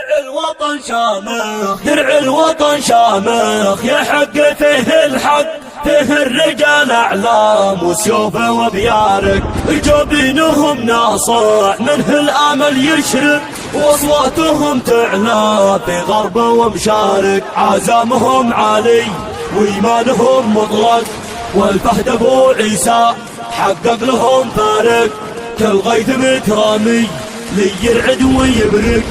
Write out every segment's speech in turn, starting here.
درع الوطن شامخ، درع الوطن شامخ، يحق فيه الحق، فيه الرجال أعلام وسيوفه وبيارك، جبينهم ناصع منه الأمل يشرق، واصواتهم تعلى في غرب ومشارق، عزامهم عالي وإيمانهم مطلق، والفهد أبو عيسى حقق لهم فارق، كل غيث مكرامي لي يرعد ويبرق،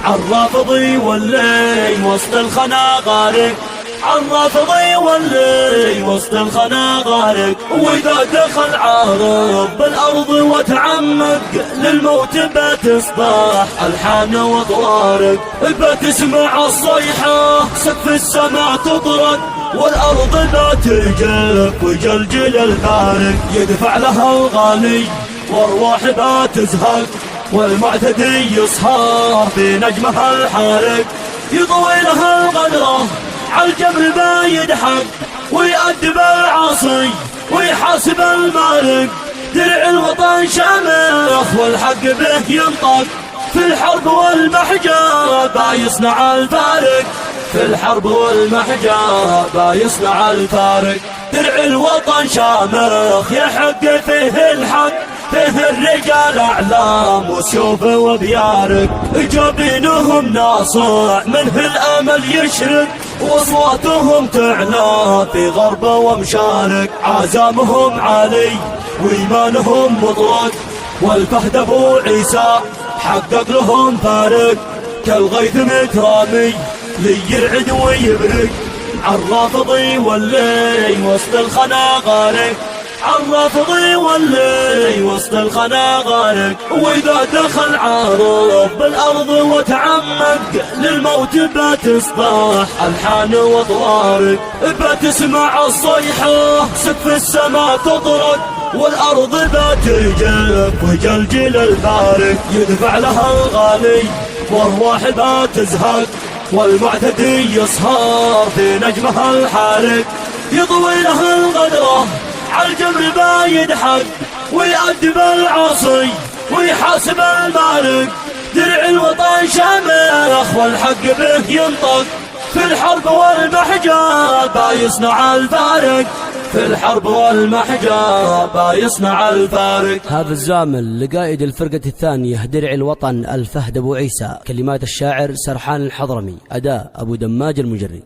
عالرافضي واللي وسط الخنا غارق، عالرافضي واللي وسط الخنا غارق، وإذا دخل عارض بالأرض وتعمق للموت بتصبح ألحان وطوارق، بتسمع الصيحة سقف السماء تطرق، والأرض بترجف وجلجل الفارق، يدفع لها الغالي وارواح بتزهق، والمعتدي يصهى في نجمها الحارق، يضوي لها الغدرة عالجبر بيدحق، ويأدب العاصي ويحاسب المارق، درع الوطن شامخ والحق به ينطق، في الحرب والمحجة يصنع الفارق، في الحرب والمحجة يصنع الفارق، درع الوطن شامخ يحق فيه الحق، فيه الرجال أعلام وسيوفه وبيارق، جبينهم ناصع منه الأمل يشرق، واصواتهم تعلى في غرب ومشارق، عزامهم عالي وإيمانهم مطلق، والفهد أبو عيسى حقق لهم فارق، كالغيث مكرامي لي يرعد ويبرق، عالرافضي واللي وسط الخنا غارق، عالرافضي واللي وسط الخنا غارق، وإذا دخل عارض بالأرض وتعمق للموت بتصبح ألحان وطوارق، بتسمع الصيحة سقف السماء تطرق، والأرض بترجف وجلجل الفارق، يدفع لها الغالي وارواح بتزهق، والمعتدي يصهى في نجمها الحارق، يضوي لها الغدرة عالجبر بيدحق، ويأدب العاصي ويحاسب المارق، درع الوطن شامخ والحق به ينطق، في الحرب والمحجة يصنع الفارق، في الحرب والمحجة يصنع الفارق. هذا الزامل لقائد الفرقة الثانية درع الوطن الفهد أبو عيسى، كلمات الشاعر سرحان الحضرمي، أداء أبو دماج المجري.